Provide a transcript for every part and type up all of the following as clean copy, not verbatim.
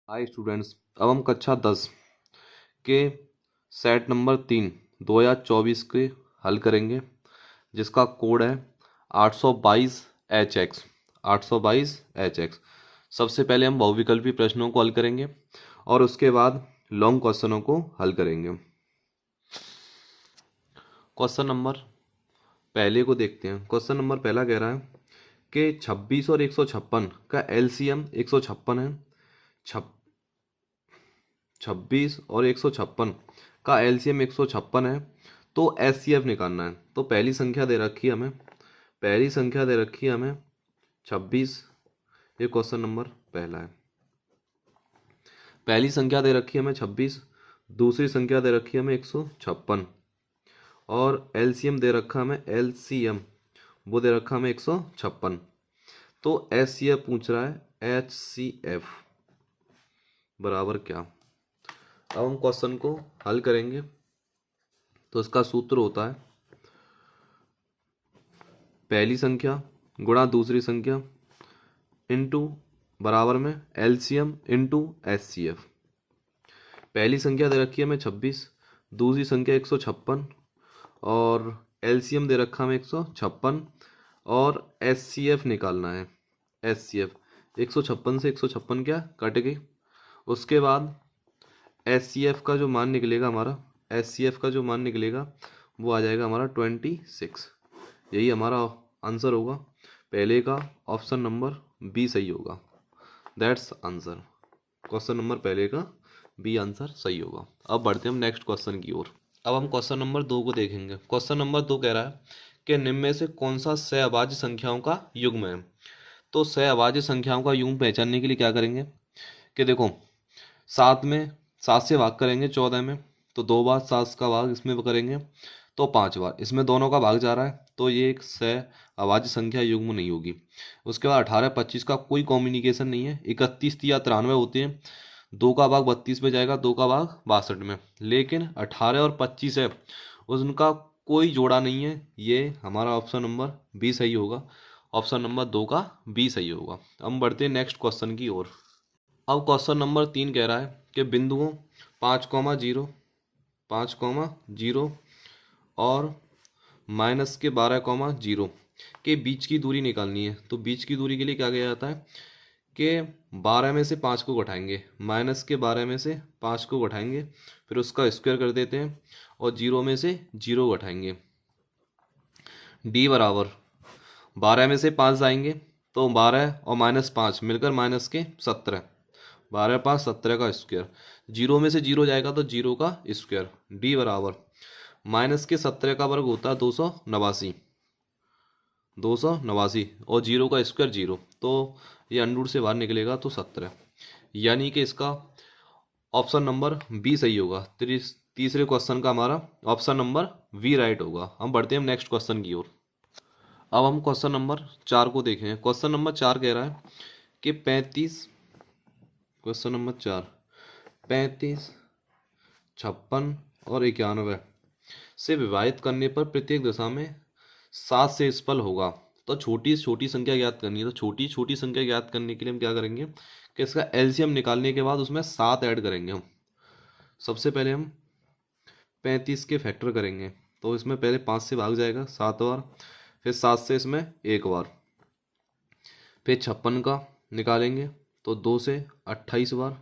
Hi students, अब हम कक्षा 10 के सेट नंबर 3 2024 के हल करेंगे, जिसका कोड है 822HX। 822HX। सबसे पहले हम बहुविकल्पी प्रश्नों को हल करेंगे और उसके बाद लॉन्ग क्वेश्चनों को हल करेंगे। क्वेश्चन नंबर पहले को देखते हैं। क्वेश्चन नंबर पहला कह रहा है कि 26 और 156 का एलसीएम 156 है। 26 और 156 का एलसीएम 156 है, तो एचसीएफ निकालना है। तो पहली संख्या दे रखी है हमें 26। ये क्वेश्चन नंबर पहला है। पहली संख्या दे रखी है हमें 26, दूसरी संख्या दे रखी है हमें 156 और एलसीएम दे रखा हमें एलसीएम वो दे रखा हमें 156। तो एचसीएफ पूछ रहा है, एचसीएफ बराबर क्या। अब हम क्वेश्चन को हल करेंगे। तो इसका सूत्र होता है पहली संख्या गुणा दूसरी संख्या इनटू बराबर में एलसीएम इनटू एचसीएफ। पहली संख्या दे रखी है हमें 26, दूसरी संख्या 156 और एलसीएम दे रखा हमें 156 और एचसीएफ निकालना है। एचसीएफ 156 से 156 क्या कट गई। उसके बाद एचसीएफ का जो मान निकलेगा वो आ जाएगा हमारा 26। यही हमारा आंसर होगा। पहले का ऑप्शन नंबर बी सही होगा। That's answer. क्वेश्चन नंबर पहले का बी आंसर सही होगा। अब बढ़ते हैं हम नेक्स्ट क्वेश्चन की ओर। अब हम क्वेश्चन नंबर 2 को देखेंगे। क्वेश्चन नंबर 2 कह रहा है कि निम्न में से कौन सा सहअभाज्य संख्याओं का युग्म है। तो सहअभाज्य संख्याओं का युग्म पहचानने के लिए क्या करेंगे कि देखो, 7 से भाग करेंगे 14 में, तो 2 बार 7 का भाग इसमें करेंगे तो 5 बार इसमें दोनों का भाग जा रहा है, तो ये एक सहअभाज्य संख्या युग्म नहीं होगी। उसके बाद 18 25 का कोई कॉम्बिनेशन नहीं है। 31 या 93 होते हैं, 2 का भाग 32 में जाएगा, 2 का भाग 62 में। लेकिन 18 और 25 है, उनका कोई जोड़ा नहीं है। ये हमारा ऑप्शन नंबर बी सही होगा। ऑप्शन नंबर 2 का बी सही होगा। हम बढ़ते हैं नेक्स्ट क्वेश्चन की ओर। अब क्वेश्चन नंबर 3 कह रहा है कि बिंदुओं 5,0 5,0 और -12,0 के बीच की दूरी निकालनी है। तो बीच की दूरी के लिए क्या किया जाता है कि 12 में से 5 को घटाएंगे, -12 में से 5 को घटाएंगे, फिर उसका स्क्वायर कर देते हैं और 0 में से 0 घटाएंगे। डी बराबर 12 में से 5 जाएंगे तो 12 और -5 मिलकर -17। 12 5 17 का स्क्वायर। 0 में से 0 जाएगा तो 0 का स्क्वायर। डी बराबर -17 का वर्ग होता है 289। 289 और 0 का स्क्वायर 0, तो ये अंडर से बाहर निकलेगा तो 17। यानी कि इसका ऑप्शन नंबर बी सही होगा। तीसरे क्वेश्चन का हमारा ऑप्शन नंबर वी राइट होगा। हम बढ़ते हैं नेक्स्ट क्वेश्चन की ओर। अब हम क्वेश्चन नंबर 4 को देखें। क्वेश्चन नंबर 4 कह रहा है कि 35, क्वेश्चन नंबर 4, 35, 56 और 91 से विभाजित करने पर प्रत्येक दशा में 7 से स्पल होगा। तो छोटी छोटी संख्या ज्ञात करनी है। तो छोटी छोटी संख्या ज्ञात करने के लिए हम क्या करेंगे कि इसका एलसीएम निकालने के बाद उसमें 7 ऐड करेंगे हम। सबसे पहले हम 35 के फैक्टर करेंगे, तो इसमें पहले 5 से भाग जाएगा 7 बार, फिर 7 से इसमें 1 बार, फिर 56 का निकालेंगे तो 2 से 28 बार,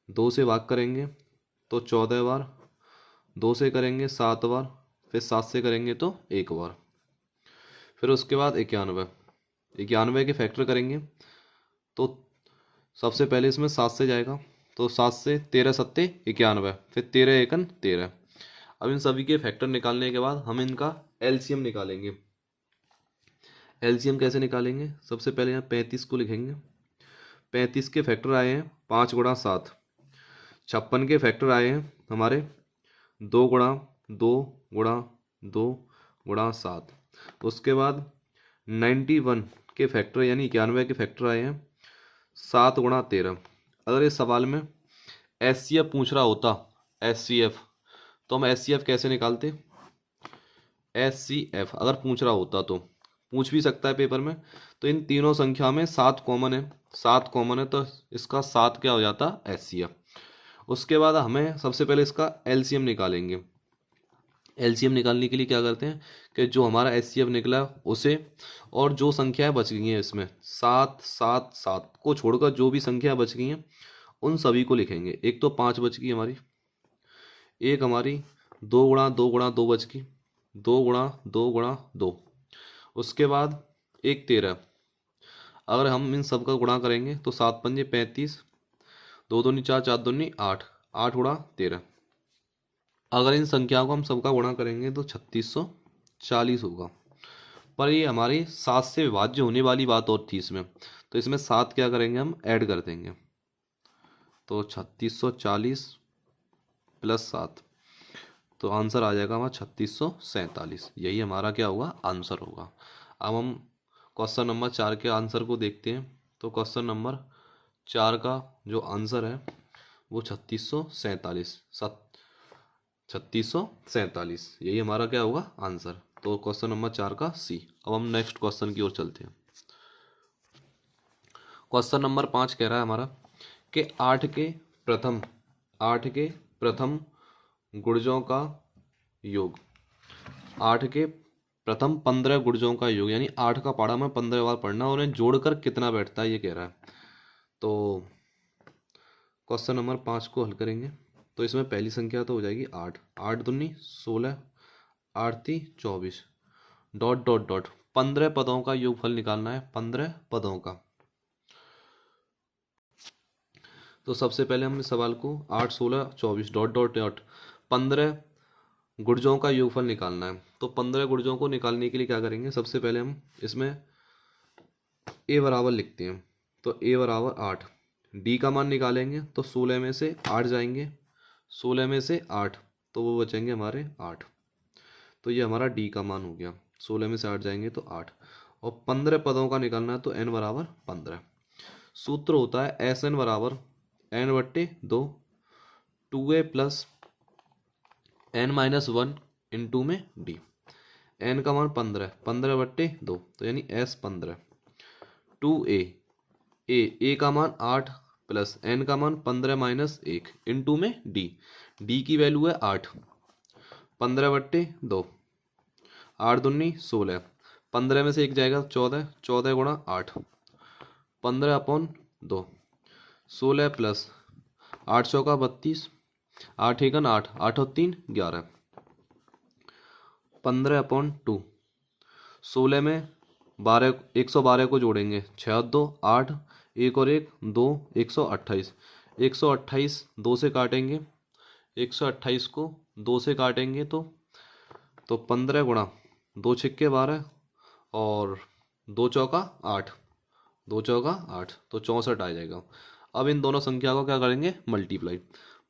2 से भाग करेंगे तो 14 बार, 2 से करेंगे 7 बार, फिर 7 से करेंगे तो 1 बार, फिर उसके बाद 91 के फैक्टर करेंगे तो सबसे पहले इसमें 7 से जाएगा, तो 7 से 13 सत्ते 91, फिर 13 एकन 13। अब इन सभी के फैक्टर निकालने के बाद हम इनका एलसीएम निकालेंगे। एलसीएम कैसे निकालेंगे, सबसे पहले यहाँ 35 को लिखेंगे। 35 के फैक्टर आए हैं 5 गुणा 7। 56 के फैक्टर आए हैं हमारे 2 गुणा 2 गुणा 2 गुणा 7। उसके बाद 91 के फैक्टर यानी 91 के फैक्टर आए हैं 7 गुणा 13। अगर इस सवाल में एचसीएफ पूछ रहा होता, एचसीएफ, तो हम एचसीएफ कैसे निकालते। एचसीएफ अगर पूछ रहा होता, तो पूछ भी सकता है पेपर में, तो इन तीनों संख्या में 7 कॉमन है। 7 कॉमन है, तो इसका 7 क्या हो जाता, एचसीएफ। उसके बाद हमें सबसे पहले इसका एलसीएम निकालेंगे। एलसीएम निकालने के लिए क्या करते हैं कि जो हमारा एचसीएफ निकला उसे, और जो संख्याएं बच गई हैं इसमें 7 7 7 को छोड़कर जो भी संख्या बच गई हैं उन सभी को लिखेंगे। एक तो 5 बच गई हमारी, एक हमारी 2 गुणा 2 बच गई, 2 गुणा 2 गुणा 2। उसके बाद एक 13। अगर हम इन सब का गुणा करेंगे तो 7 पंजे 35, 2 दूनी 4, 4 दूनी 8, 8 गुणा 13। अगर इन संख्याओं को हम सबका गुणा करेंगे तो 3640 होगा। पर ये हमारी 7 से विभाज्य होने वाली बात और थी इसमें, तो इसमें 7 क्या करेंगे हम ऐड कर देंगे, तो 3640 प्लस 7, तो आंसर आ जाएगा हमारा 3647। यही हमारा क्या होगा, आंसर होगा। अब हम क्वेश्चन नंबर 4 के आंसर को देखते हैं। तो क्वेश्चन नंबर 4 का जो आंसर है वो 3647, यही हमारा क्या होगा, आंसर। तो क्वेश्चन नंबर 4 का सी। अब हम नेक्स्ट क्वेश्चन की ओर चलते हैं। क्वेश्चन नंबर 5 कह रहा है हमारा कि 8 के प्रथम गुणजों का योग, 8 के प्रथम 15 गुणजों का योग, यानी 8 का पाड़ा में 15 बार पढ़ना और उन्हें जोड़कर कितना बैठता है ये कह रहा है। तो क्वेश्चन नंबर 5 को हल करेंगे तो इसमें पहली संख्या तो हो जाएगी 8, 8 दूनी 16, 8 ती 24, डॉट डॉट डॉट 15 पदों का योगफल निकालना है, 15 पदों का। तो सबसे पहले हम इस सवाल को 8 16 24 डॉट डॉट डॉट 15 गुणजों का योगफल निकालना है। तो 15 गुणजों को निकालने के लिए क्या करेंगे, सबसे पहले हम इसमें ए बराबर लिखते हैं। तो ए बराबर 8, डी का मान निकालेंगे तो 16 में से 8 जाएंगे, 16 में से 8 तो वो बचेंगे हमारे 8। तो ये हमारा डी का मान हो गया, 16 में से 8 जाएंगे तो 8। और 15 पदों का निकालना है तो एन बराबर 15। सूत्र होता है एस एन बराबर एन बट्टे 2, 2a plus n minus 1 into में डी। एन का मान 15, 15 बट्टे 2, तो यानी एस 15। 2a, ए का मान 8 प्लस एन का मान 15 माइनस 1 इंटू में डी। डी की वैल्यू है 8, 15 बट्टे 2, 8 दूनी 16, 15 में से 1 जाएगा 14, 14 गुणा 8, 15/2, 16 प्लस 8 चौका 32, 8 एकन 8, 8 और 3 11, 15/2, 16 में 12 112 को जोड़ेंगे, 6 और 2 8, 1 और 1 2, 128, 128 2 से काटेंगे, 128 को 2 से काटेंगे तो 15 गुणा 2 छिक्के 12 और 2 चौका 8, 2 चौका 8 तो 64 आ जाएगा। अब इन दोनों संख्या को क्या करेंगे, मल्टीप्लाई।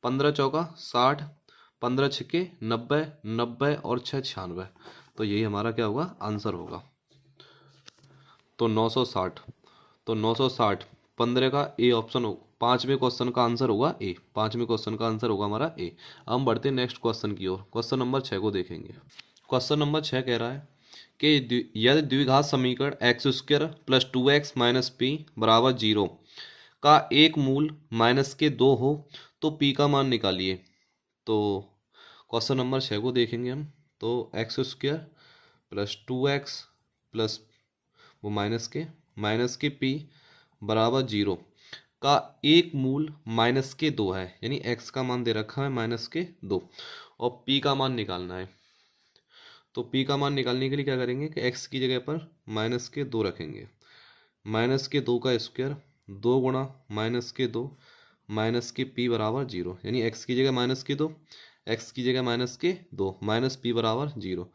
15 चौका 60, 15 छिक्के 90, 90 और 6 96, तो यही हमारा क्या होगा, आंसर होगा। तो 960, तो 960 15 का ए ऑप्शन हो, 5वें क्वेश्चन का आंसर होगा ए, 5वें क्वेश्चन का आंसर होगा हमारा ए। अब हम बढ़ते हैं नेक्स्ट क्वेश्चन की ओर। क्वेश्चन नंबर 6 को देखेंगे। क्वेश्चन नंबर 6 कह रहा है कि यदि द्विघात समीकरण x² plus 2x minus P बराबर 0 का एक मूल -2 हो तो p का मान निकालिए। तो क्वेश्चन नंबर 6 को देखेंगे हम। तो x² प्लस 2x प्लस वो माइनस के p बराबर 0 का एक मूल -2 है, यानी x का मान दे रखा है -2 और p का मान निकालना है। तो p का मान निकालने के लिए क्या करेंगे कि x की जगह पर -2 रखेंगे, -2 का स्क्वायर 2 गुणा -2 p बराबर 0, यानी x की जगह -2, x की जगह -2 p बराबर 0,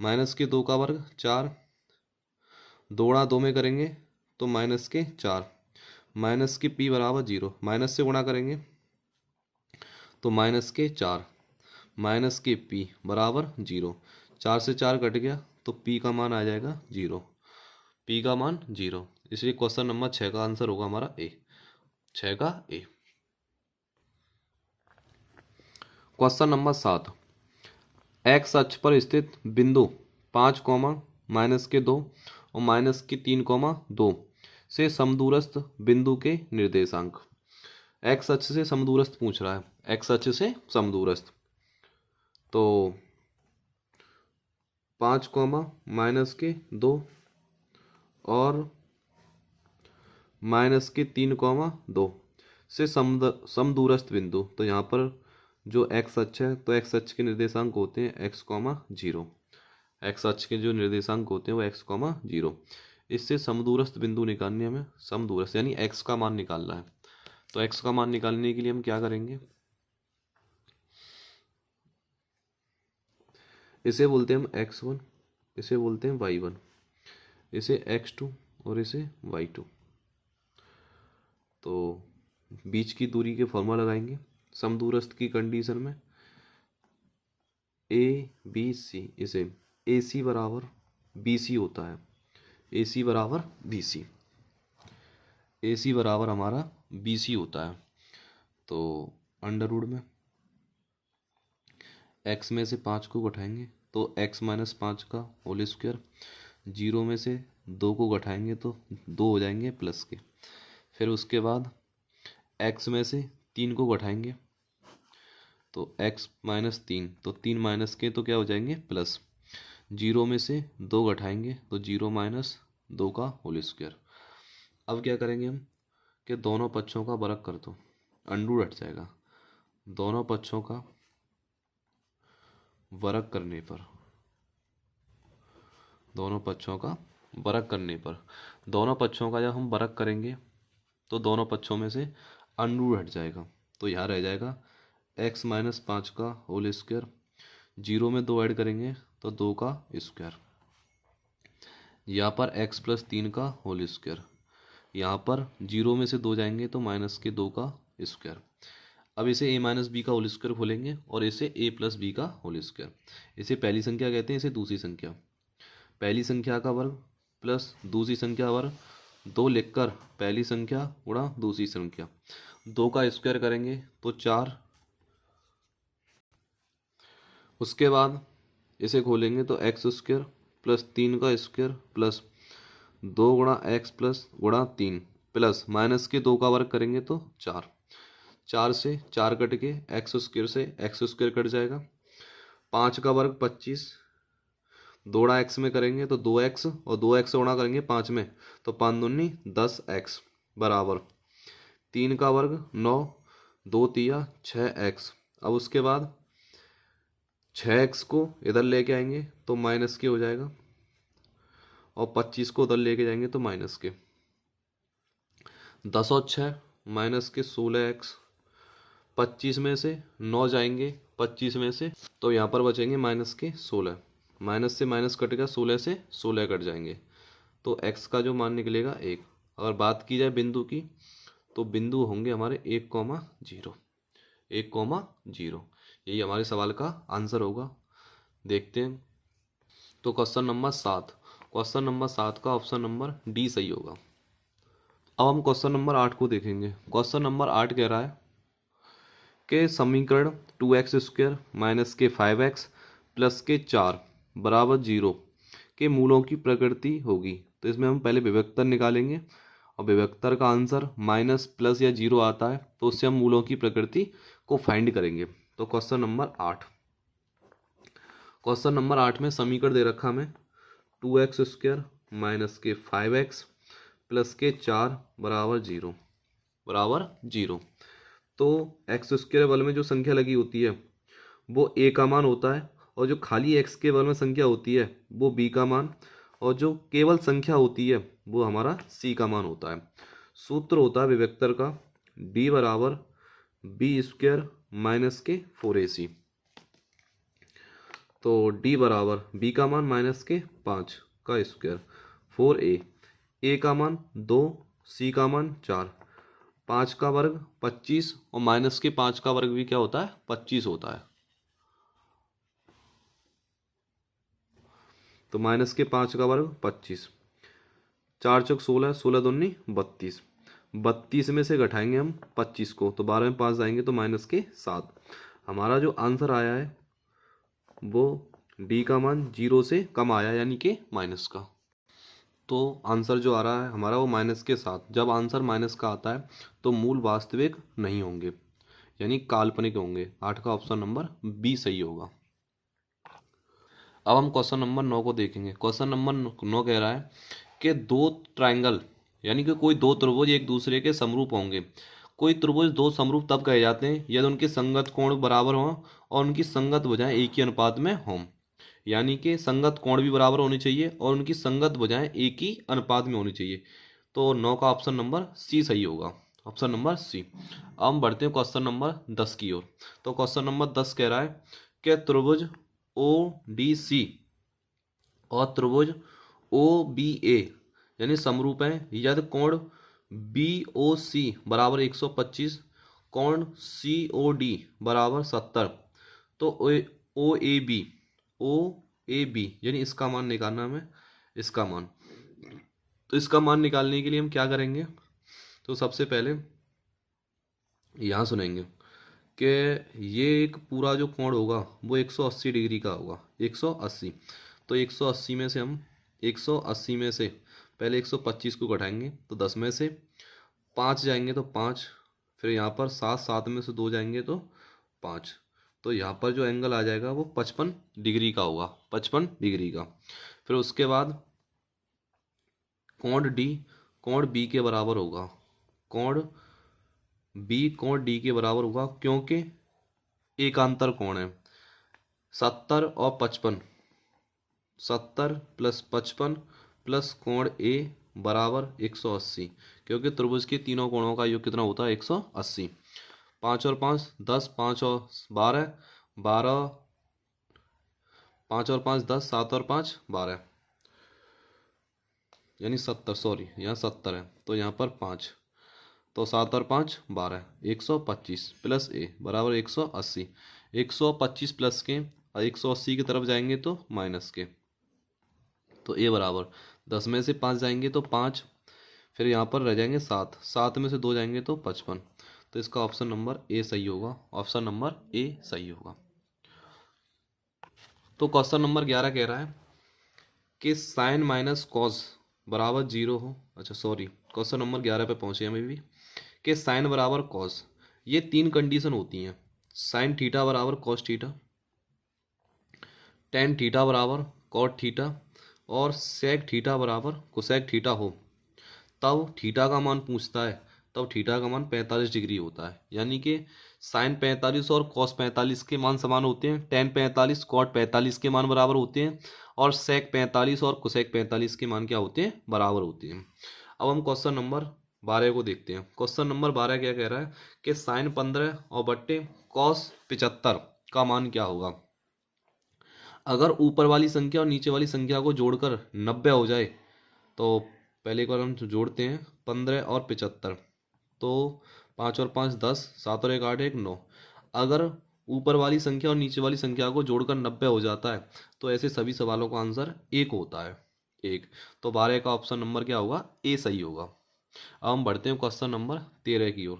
-2 का वर्ग 4, 2 गुणा 2 में करेंगे तो -4, p बराबर 0, माइनस से गुणा करेंगे तो -4, p बराबर 0, 4 से 4 कट गया तो p का मान आ जाएगा 0, p का मान 0। इसलिए क्वेश्चन नंबर 6 का आंसर होगा हमारा ए, 6 का ए। क्वेश्चन नंबर 7, एक्स अक्ष पर स्थित बिंदु 5, -2 और -3, 2 से समदूरस्थ बिंदु के निर्देशांक। एक्स अक्ष से समदूरस्थ पूछ रहा है, एक्स अक्ष से समदूरस्थ। तो 5 कॉमा -2 और -3,2 से समदूरस्थ बिंदु। तो यहाँ पर जो एक्स अक्ष है, तो एक्स अक्ष के निर्देशांक होते हैं x,0। एक्स अक्ष के जो निर्देशांक होते हैं वो x,0। इससे समदूरस्थ बिंदु निकालने हमें, समदूरस्थ यानी x का मान निकालना है। तो x का मान निकालने के लिए हम क्या करेंगे, इसे बोलते हैं हम x1, इसे बोलते हैं y1, इसे x2 और इसे y2। तो बीच की दूरी के फॉर्मूला लगाएंगे समदूरस्थ की कंडीशन में। ABC, इसे AC बराबर BC होता है, AC बराबर BC, AC बराबर हमारा BC होता है। तो अंडर रूट में x में से 5 को घटाएंगे तो x -5 का होल स्क्वायर, 0 में से 2 को घटाएंगे तो 2 हो जाएंगे प्लस के। फिर उसके बाद x में से 3 को घटाएंगे तो x -3, तो 3 माइनस के तो क्या हो जाएंगे प्लस, 0 में से 2 घटाएंगे तो 0 - 2 का होल स्क्वायर। अब क्या करेंगे हम कि दोनों पक्षों का वर्ग कर दो, अंडू हट जाएगा। दोनों पक्षों का वर्ग करने पर, दोनों पक्षों का वर्ग करने पर, दोनों पक्षों का जब हम वर्ग करेंगे तो दोनों पक्षों में से अंडू हट जाएगा। तो यहाँ रह जाएगा x -5 का होल स्क्वायर, 0 में 2 ऐड करेंगे तो 2 का स्क्वायर, यहाँ पर x +3 का होल स्क्वायर, यहाँ पर 0 में से 2 जाएंगे तो -2 का स्क्वायर। अब इसे a - b का होल स्क्वायर खोलेंगे और इसे a + b का होल स्क्वायर। इसे पहली संख्या कहते हैं, इसे दूसरी संख्या। पहली संख्या का वर्ग प्लस दूसरी संख्या वर्ग, 2 लिखकर पहली संख्या गुणा दूसरी संख्या, 2 का स्क्वायर करेंगे तो 4। उसके बाद इसे खोलेंगे तो x² प्लस 3 का स्क्वायर प्लस 2 गुणा x प्लस गुणा 3 प्लस -2 का वर्ग करेंगे तो 4। 4 से 4 कट के x² से x² कट जाएगा। 5 का वर्ग 25, 2 गुणा x में करेंगे तो 2x और 2x गुणा करेंगे 5 में तो 5 दूनी 10x बराबर 3 का वर्ग 9, 2 तिया 6x। अब उसके बाद 6x को इधर लेके आएंगे तो माइनस के हो जाएगा और 25 को उधर लेके जाएंगे तो माइनस के। 10 और 6 -16x, 25 में से 9 जाएंगे 25 में से तो यहाँ पर बचेंगे -16, माइनस से माइनस कट गया, 16 से 16 कट जाएंगे तो x का जो मान निकलेगा 1। अगर बात की जाए बिंदु की तो बिंदु होंगे हमारे 1,0, 1,0। यही हमारे सवाल का आंसर होगा। देखते हैं। तो क्वेश्चन नंबर 7, क्वेश्चन नंबर 7 का ऑप्शन नंबर डी सही होगा। अब हम क्वेश्चन नंबर 8 को देखेंगे। क्वेश्चन नंबर 8 कह रहा है कि समीकरण 2x² - 5x + 4 = 0 के मूलों की प्रकृति होगी। तो इसमें हम पहले विभक्तर निकालेंगे और विभक्तर का आंसर माइनस, प्लस या 0 आता है तो उससे हम मूलों की प्रकृति को फाइंड करेंगे। तो क्वेश्चन नंबर 8, क्वेश्चन नंबर 8 में समीकरण दे रखा हमें 2x² - 5x + 4 बराबर 0। तो x² बल में जो संख्या लगी होती है वो a का मान होता है और जो खाली x के बल में संख्या होती है वो b का मान, और जो केवल संख्या होती है वो हमारा c का मान होता है। सूत्र होता है विभक्तर का d बराबर b² - 4ac। तो d बराबर b का मान -5 का स्क्वायर, 4a, a का मान 2, c का मान 4, 5 का वर्ग 25 और -5 का वर्ग भी क्या होता है 25 होता है। तो -5 का वर्ग 25, 4 चौक 16, 16 दूनी 32, 32 में से घटाएंगे हम 25 को तो 12 में 5 जाएंगे तो -7। हमारा जो आंसर आया है वो डी का मान 0 से कम आया यानी कि माइनस का। तो आंसर जो आ रहा है हमारा वो माइनस के साथ। जब आंसर माइनस का आता है तो मूल वास्तविक नहीं होंगे, यानी काल्पनिक होंगे। 8 का ऑप्शन नंबर बी सही होगा। अब हम क्वेश्चन नंबर 9 को देखेंगे। क्वेश्चन नंबर 9 कह रहा है कि दो ट्रायंगल, यानी कि कोई दो त्रिभुज एक दूसरे के समरूप होंगे। कोई त्रिभुज दो समरूप तब कहे जाते हैं यदि उनके संगत कोण बराबर हों और उनकी संगत भुजाएं एक ही अनुपात में हों। यानी कि संगत कोण भी बराबर होनी चाहिए और उनकी संगत भुजाएं एक ही अनुपात में होनी चाहिए। तो 9 का ऑप्शन नंबर सी सही होगा, ऑप्शन नंबर सी। अब हम बढ़ते हैं क्वेश्चन नंबर 10 की ओर। तो क्वेश्चन नंबर 10 कह रहा है कि त्रिभुज ओ डी सी और त्रिभुज ओ बी ए यानी समरूप हैं यदि कोण बी ओ सी बराबर 125, कोण सी ओ डी बराबर 70, तो ओ ए बी यानी इसका मान निकालना हमें, इसका मान। तो इसका मान निकालने के लिए हम क्या करेंगे, तो सबसे पहले यहाँ सुनेंगे कि ये एक पूरा जो कोण होगा वो 180 डिग्री का होगा, 180। तो 180 में से हम 180 में से पहले 125 को घटाएंगे तो 10 में से 5 जाएंगे तो 5, फिर यहाँ पर 7, 7 में से 2 जाएंगे तो 5। तो यहाँ पर जो एंगल आ जाएगा वो 55 डिग्री का होगा, 55 डिग्री का। फिर उसके बाद कोण बी के बराबर होगा, कोण बी कोण डी के बराबर होगा क्योंकि एकांतर कोण है। 70 और 55, 70 प्लस 55 प्लस कोण ए बराबर 180, क्योंकि त्रिभुज के तीनों कोणों का योग कितना होता है, 180। 5 और 5 10, 5 और 12, 12, 5 और 5 10, 7 और 5 12, यानी 70, सॉरी यहाँ 70 है तो यहाँ पर 5, तो 7 और 5 12, 125 प्लस ए बराबर 180। 125 प्लस के और 180 की तरफ जाएंगे तो माइनस के, तो ए बराबर 10 में से 5 जाएंगे तो 5, फिर यहाँ पर रह जाएंगे 7, 7 में से 2 जाएंगे तो 55। तो इसका ऑप्शन नंबर ए सही होगा, ऑप्शन नंबर ए सही होगा। तो क्वेश्चन नंबर 11 कह रहा है कि साइन माइनस कॉस बराबर 0 हो। अच्छा सॉरी, क्वेश्चन नंबर 11 पे पहुंचे हम भी, कि साइन बराबर कॉस, ये 3 कंडीशन होती हैं। साइन थीटा बराबर कॉस थीटा, टेन थीटा बराबर कॉट थीटा और सेक थीटा बराबर कोसेक थीटा हो, तब थीटा का मान पूछता है, तब थीटा का मान 45 डिग्री होता है। यानी कि साइन 45 और कॉस 45 के मान समान होते हैं, टेन 45 कॉट 45 के मान बराबर होते हैं और सेक 45 और कोसेक 45 के मान क्या होते हैं, बराबर होते हैं। अब हम क्वेश्चन नंबर 12 को देखते हैं। क्वेश्चन नंबर 12 क्या कह रहा है कि साइन 15 और बट्टे कॉस 75 का मान क्या होगा। अगर ऊपर वाली संख्या और नीचे वाली संख्या को जोड़कर 90 हो जाए, तो पहले को हम जोड़ते हैं 15 और 75, तो 5 और 5 10, 7 और 1 8, 1 9। अगर ऊपर वाली संख्या और नीचे वाली संख्या को जोड़कर 90 हो जाता है तो ऐसे सभी सवालों का आंसर 1 होता है, 1। तो 12 का ऑप्शन नंबर क्या होगा, ए सही होगा। अब हम बढ़ते हैं क्वेश्चन नंबर 13 की ओर।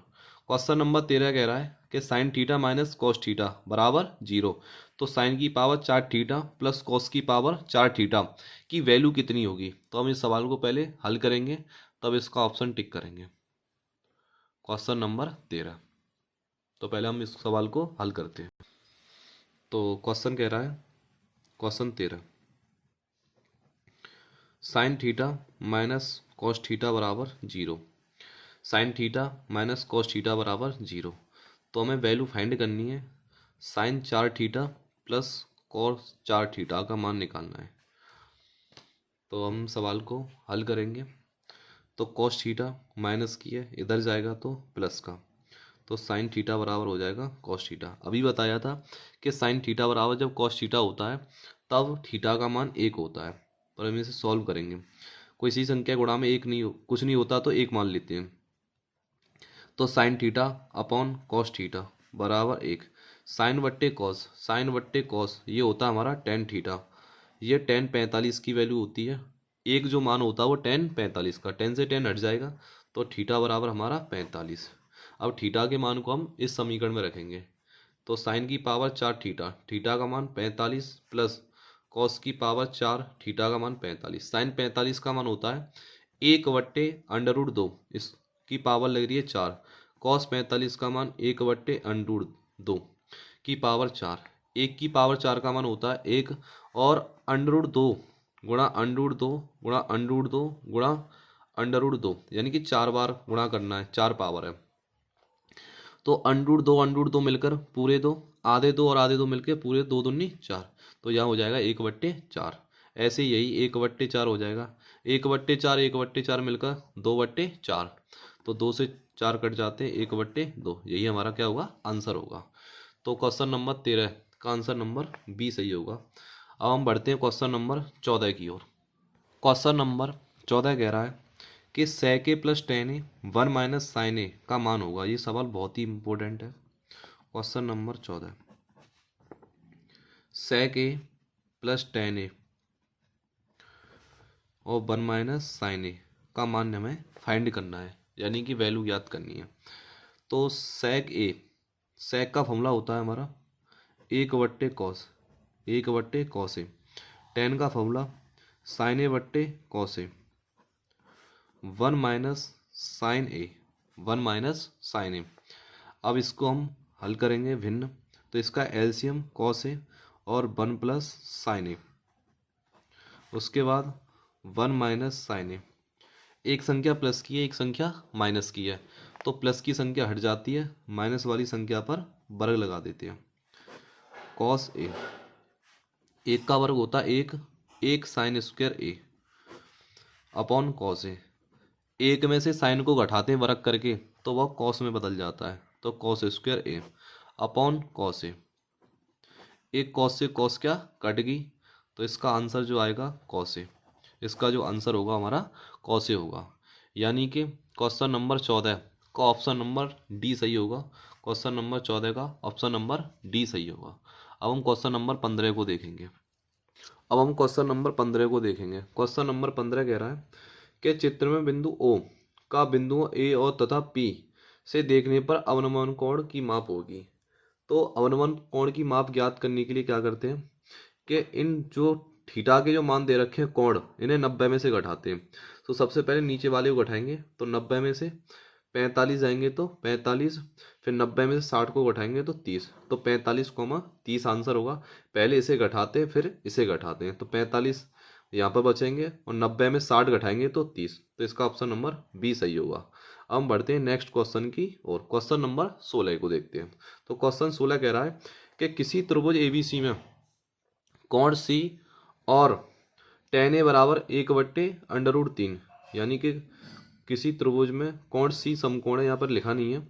क्वेश्चन नंबर 13 कह रहा है कि sign theta minus cos theta बराबर 0। तो साइन की पावर 4 थीटा प्लस कॉस की पावर 4 थीटा की वैल्यू कितनी होगी। तो हम इस सवाल को पहले हल करेंगे, तब इसका ऑप्शन टिक करेंगे। क्वेश्चन नंबर 13, तो पहले हम इस सवाल को हल करते हैं। तो क्वेश्चन कह रहा है, question 13, sine theta minus cos theta बराबर 0। Sine theta minus cos theta बराबर 0, तो हमें वैल्यू फाइंड करनी है। Sine 4 theta plus cos 4 theta का मान निकालना है। तो हम सवाल को हल करेंगे। तो कॉस थीटा माइनस की है, इधर जाएगा तो प्लस का, तो साइन थीटा बराबर हो जाएगा कॉस थीटा। अभी बताया था कि साइन थीटा बराबर जब कॉस थीटा होता है तब थीटा का मान 1 होता है। पर हम इसे सॉल्व करेंगे। कोई सी संख्या गुणा में एक नहीं कुछ नहीं होता तो 1 मान लेते हैं। तो sine theta upon cos theta बराबर 1। साइन बट्टे कॉस, साइन बट्टे कॉस ये होता है हमारा टेन थीटा। ये टेन 45 की वैल्यू होती है। एक जो मान होता है वो टेन 45 का, 10 से 10 हट जाएगा तो थीटा बराबर हमारा 45। अब थीटा के मान को हम इस समीकरण में रखेंगे। तो साइन की पावर 4 थीटा, थीटा का मान 45 प्लस कॉस की पावर 4, थीटा का मान 45। साइन 45 का मान होता है 1/√2, इसकी पावर लग रही है 4। कॉस 45 का मान 1/√2 की पावर 4। 1 की पावर 4 का मान होता है 1, और √2 गुणा √2 गुणा √2 गुणा √2, यानी कि 4 बार गुणा करना है, 4 पावर है। तो √2 मिलकर पूरे दो, आधे दो और आधे दो मिलकर पूरे, 2 दूनी 4, तो यहाँ हो जाएगा 1/4। ऐसे यही 1/4 हो जाएगा। 1/4 1/4 मिलकर 2/4, तो 2 से 4 कट जाते हैं, 1/2, यही हमारा क्या होगा, आंसर होगा। तो क्वेश्चन नंबर 13 का आंसर नंबर बी सही होगा। अब हम बढ़ते हैं क्वेश्चन नंबर 14 की ओर। क्वेश्चन नंबर 14 कह रहा है कि sec a plus ten A 1 - sin a का मान होगा। ये सवाल बहुत ही इंपॉर्टेंट है। Question number 14, sec a plus ten A और 1 - sin a का मान हमें फाइंड करना है, यानी कि वैल्यू ज्ञात करनी है। तो sec का फॉर्मूला होता है हमारा 1/cos, 1/cos a। टेन का formula sin a/cos a, 1 - sin a, 1 - sin a। अब इसको हम हल करेंगे भिन्न, तो इसका एलसीएम cos a और 1 + sin a, उसके बाद 1 - sin a। एक संख्या प्लस की है, एक संख्या माइनस की है, तो प्लस की संख्या हट जाती है, माइनस वाली संख्या पर वर्ग लगा देते हैं। cos a, एक का वर्ग होता है एक sin square a upon cos a। एक में से साइन को घटाते हैं वर्ग करके, तो वह कॉस में बदल जाता है, तो cos square A upon cos A. एक कॉस से कॉस क्या कट गई, तो इसका आंसर जो आएगा कॉस ए। इसका जो आंसर होगा हमारा कॉस ए होगा, यानी कि क्वेश्चन नंबर 14 का ऑप्शन नंबर डी सही होगा। क्वेश्चन नंबर 14 का ऑप्शन नंबर डी सही होगा। अब हम क्वेश्चन नंबर 15 को देखेंगे। क्वेश्चन नंबर 15 कह रहा है कि चित्र में बिंदु ओ का बिंदुओं ए और तथा पी से देखने पर अवनमन कोण की माप होगी। तो अवनमन कोण की माप ज्ञात करने के लिए क्या करते हैं कि इन जो थीटा के जो मान दे रखे हैं कोण, इन्हें 90 में से घटाते हैं। तो सबसे पहले नीचे वाले को घटाएंगे, तो 90 में से 45 जाएंगे तो 45, फिर 90 में से 60 को घटाएंगे तो 30, तो 45, 30 आंसर होगा। पहले इसे घटाते हैं फिर इसे घटाते हैं, तो 45 यहाँ पर बचेंगे और 90 में 60 घटाएंगे तो 30, तो इसका ऑप्शन नंबर बी सही होगा। अब हम बढ़ते हैं नेक्स्ट क्वेश्चन की और क्वेश्चन नंबर 16 को देखते हैं। तो क्वेश्चन 16 कह रहा है कि किसी त्रिभुज एबीसी में कोण सी और tan a बराबर 1/√3, यानी कि किसी त्रिभुज में कोण सी समकोण है, यहाँ पर लिखा नहीं है।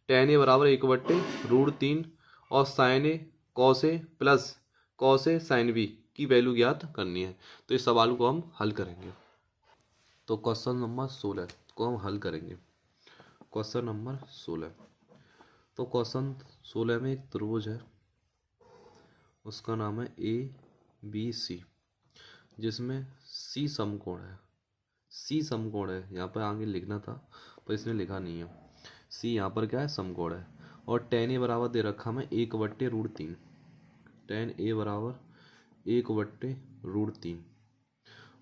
tan a बराबर 1/√3 और sin a cos a plus cos a sin b की वैल्यू ज्ञात करनी है। तो इस सवाल को हम हल करेंगे। तो क्वेश्चन नंबर 16 को हम हल करेंगे। क्वेश्चन नंबर 16, तो क्वेश्चन 16 में एक त्रिभुज है, उसका नाम है ABC, जिसमें C समकोण है। C समकोण है, यहाँ पर आगे लिखना था पर इसने लिखा नहीं है। C यहाँ पर क्या है, समकोण है। और tan a बराबर दे रखा हमें 1/√3, tan a बराबर 1/√3,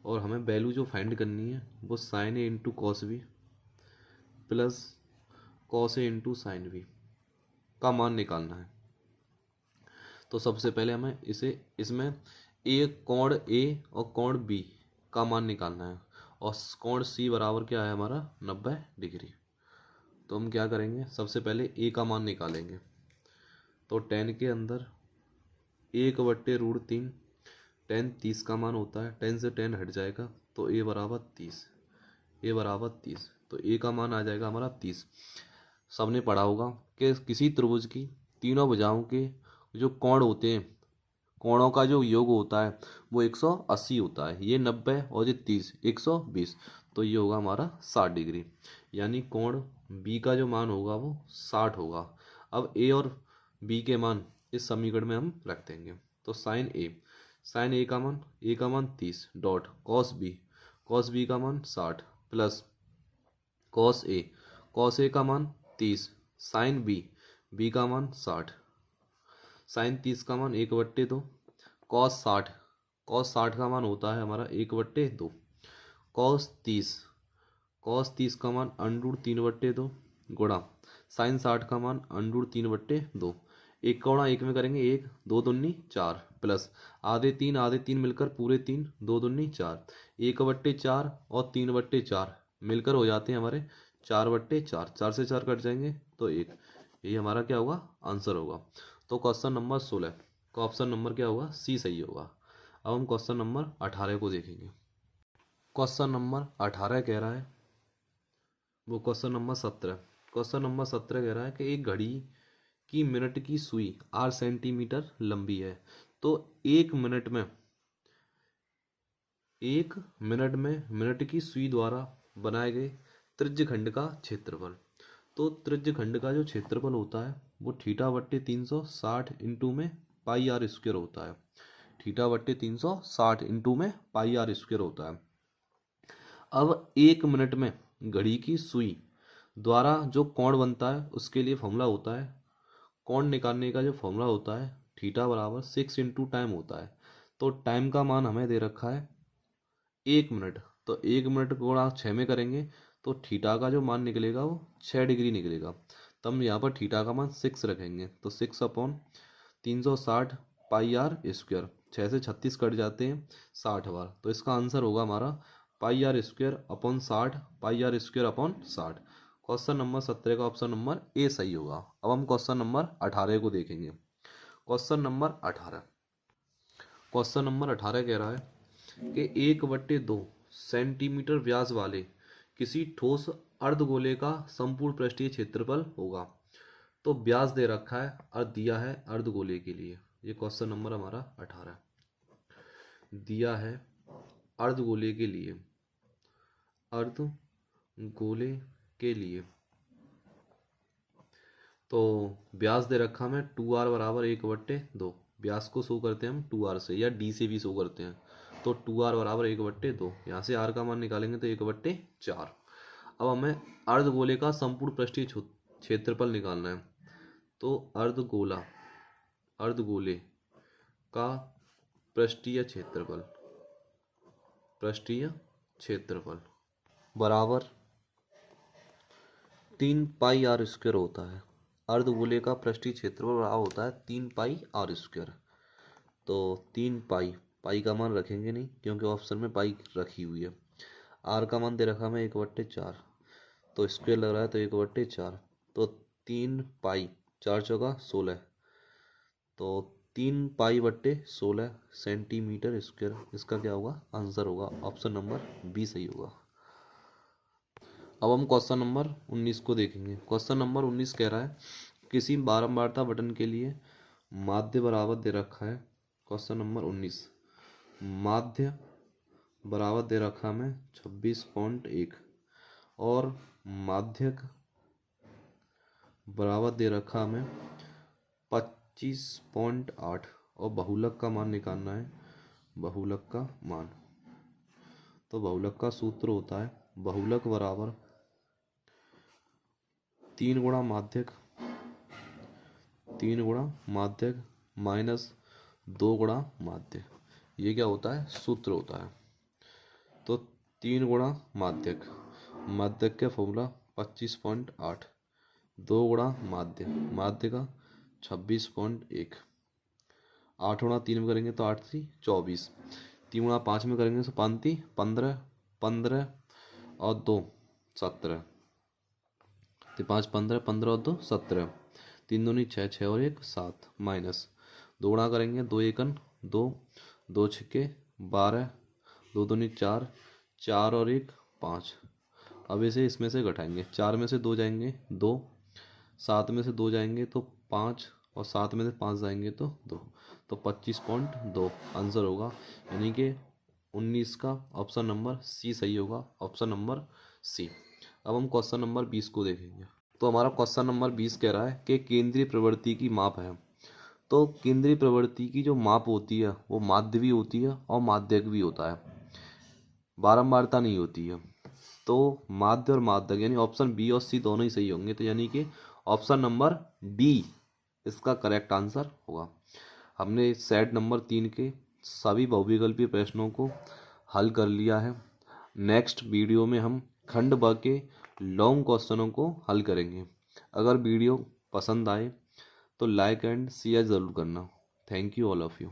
और हमें वैल्यू जो फाइंड करनी है वो sin a into cos b plus cos a into sine b का मान निकालना है। तो सबसे पहले हमें इसमें कोण A और कोण B का मान निकालना है, और कोण C बराबर क्या है हमारा 90 डिग्री। तो हम क्या करेंगे, सबसे पहले A का मान निकालेंगे। तो tan के अंदर 1/√3, tan 30 का मान होता है, tan से tan हट जाएगा तो A बराबर 30, तो A का मान आ जाएगा हमारा 30। सबने पढ़ा होगा कि किसी त्रिभुज की तीनों भुजाओं के जो कोण होते हैं, कोणों का जो योग होता है वो 180 होता है। ये 90 और ये 30, 120, तो ये होगा हमारा 60 डिग्री, यानी कोण बी का जो मान होगा वो 60 होगा। अब ए और बी के मान इस समीकरण में हम रख देंगे। तो साइन ए का मान 30 डॉट कॉस बी का मान 60 प्लस कॉस ए का मान 30, साइन बी का मान 60, साइन 30 का मान 1/2, कॉस 60 कॉस 60 का मान होता है हमारा 1/2। कॉस 30 का मान √3/2 गुणा साइन 60 का मान √3/2। एक का गुणा एक में करेंगे, एक, दो दूनी 4, प्लस आधे तीन मिलकर पूरे 3, दो दूनी 4, 1/4 और 3/4 मिलकर हो जाते हैं हमारे 4/4, 4 से 4 कट जाएंगे तो 1। यही हमारा क्या होगा, आंसर होगा। तो क्वेश्चन नंबर 16 का ऑप्शन नंबर क्या होगा, सी सही होगा। अब हम क्वेश्चन नंबर 18 को देखेंगे। क्वेश्चन नंबर 18 कह रहा है, वो क्वेश्चन नंबर 17 कह रहा है कि एक घड़ी की मिनट की सुई 8 सेंटीमीटर लंबी है, तो एक मिनट में मिनट की सुई द्वारा बनाए गए त्रिज्यखंड का क्षेत्रफल। तो त्रिज्यखंड का जो क्षेत्रफल होता है वो θ/360 इंटू में पाई आर स्क्वायर होता है। θ/360 इंटू में पाई आर स्क्वायर होता है। अब एक मिनट में घड़ी की सुई द्वारा जो कोण बनता है उसके लिए फॉर्मूला होता है, कोण निकालने का जो फॉर्मूला होता है θ = 6 इंटू टाइम होता है। तो टाइम का मान हमें दे रखा है 1 मिनट, तो 1 मिनट गुणा 6 में करेंगे तो थीटा का जो मान निकलेगा वो 6 डिग्री निकलेगा। तो हम यहाँ पर थीटा का मान 6 रखेंगे, तो 6/360 पाई आर स्क्वायर, 6 से 36 कट जाते हैं 60 बार, तो इसका आंसर होगा हमारा pi r square upon 60, pi r square upon 60। Question number 17 का ऑप्शन नंबर ए सही होगा। अब हम क्वेश्चन नंबर 18 को देखेंगे। क्वेश्चन नंबर 18 कह रहा है कि 1/2 सेंटीमीटर व्यास वाले किसी ठोस अर्धगोले का संपूर्ण पृष्ठीय क्षेत्रफल होगा। तो व्यास दे रखा है और दिया है अर्धगोले के लिए। ये क्वेश्चन नंबर हमारा 18 दिया है अर्धगोले के लिए, अर्धगोले के लिए। तो व्यास दे रखा हमें 2r बराबर 1/2। व्यास को शो करते हैं हम 2r से, या d से भी शो करते हैं। तो 2r बराबर 1/2, यहाँ से r का मान निकालेंगे तो 1/4। अब हमें अर्धगोले का संपूर्ण पृष्ठीय क्षेत्रफल निकालना है। तो अर्धगोले का पृष्ठीय क्षेत्रफल बराबर 3 पाई आर स्क्वायर होता है। अर्धगोले का पृष्ठीय क्षेत्रफल बराबर होता है 3 पाई आर स्क्वायर। तो 3 पाई का मान रखेंगे नहीं क्योंकि ऑप्शन में पाई रखी हुई है। आर का मान दे रखा हमें 1/4, तो स्क्वायर लग रहा है तो 1/4, तो 3 पाई 4 चौका 16, तो 3 पाई/16 सेंटीमीटर स्क्वायर। इसका क्या होगा, आंसर होगा ऑप्शन नंबर बी सही होगा। अब हम क्वेश्चन नंबर 19 को देखेंगे। क्वेश्चन नंबर 19 कह रहा है किसी बारंबारता बटन के लिए माध्य बराबर दे रखा है। क्वेश्चन नंबर 19 माध्य बराबर दे रखा हमें 26.1 और माध्यक बराबर दे रखा हमें 25.8 और बहुलक का मान निकालना है, बहुलक का मान। तो बहुलक का सूत्र होता है बहुलक बराबर 3 गुणा माध्यक माइनस 2 गुणा माध्य। ये क्या होता है, सूत्र होता है। तो 3 गुणा माध्यक का फॉर्मूला 25.8, 2 गुणा माध्य का 26.1, 8 गुणा 3 में करेंगे तो 8 3 24, 3 गुणा 5 में करेंगे तो 5 3 15, 15 और 2 17, तो 5 15, 15 और 2 17, 3 दूनी 6, 6 और 1 7, माइनस 2 गुणा करेंगे 2 एकन 2, 2 छक्के 12, 2 दूनी 4, 4 और 1 5। अब इसे इसमें से घटाएंगे, 4 में से 2 जाएंगे 2, 7 में से 2 जाएंगे तो 5 और 7 में से 5 जाएंगे तो 2, तो 25.2 आंसर होगा। यानी कि 19 का ऑप्शन नंबर सी सही होगा, ऑप्शन नंबर सी। अब हम क्वेश्चन नंबर 20 को देखेंगे। तो हमारा क्वेश्चन नंबर 20 कह रहा है कि केंद्रीय प्रवृत्ति की माप है। तो केंद्रीय प्रवृत्ति की जो माप होती है वो माध्य भी होती है और माध्यक भी होता है, बारंबारता नहीं होती है। तो माध्य और माध्यक यानी ऑप्शन बी और सी दोनों ही सही होंगे। तो यानी कि ऑप्शन नंबर डी इसका करेक्ट आंसर होगा। हमने सेट नंबर 3 के सभी बहुविकल्पीय प्रश्नों को हल कर लिया है। नेक्स्ट वीडियो में हम खंड ब के लॉन्ग क्वेश्चनों को हल करेंगे। अगर वीडियो पसंद आए तो लाइक एंड शेयर ज़रूर करना। Thank you all of you.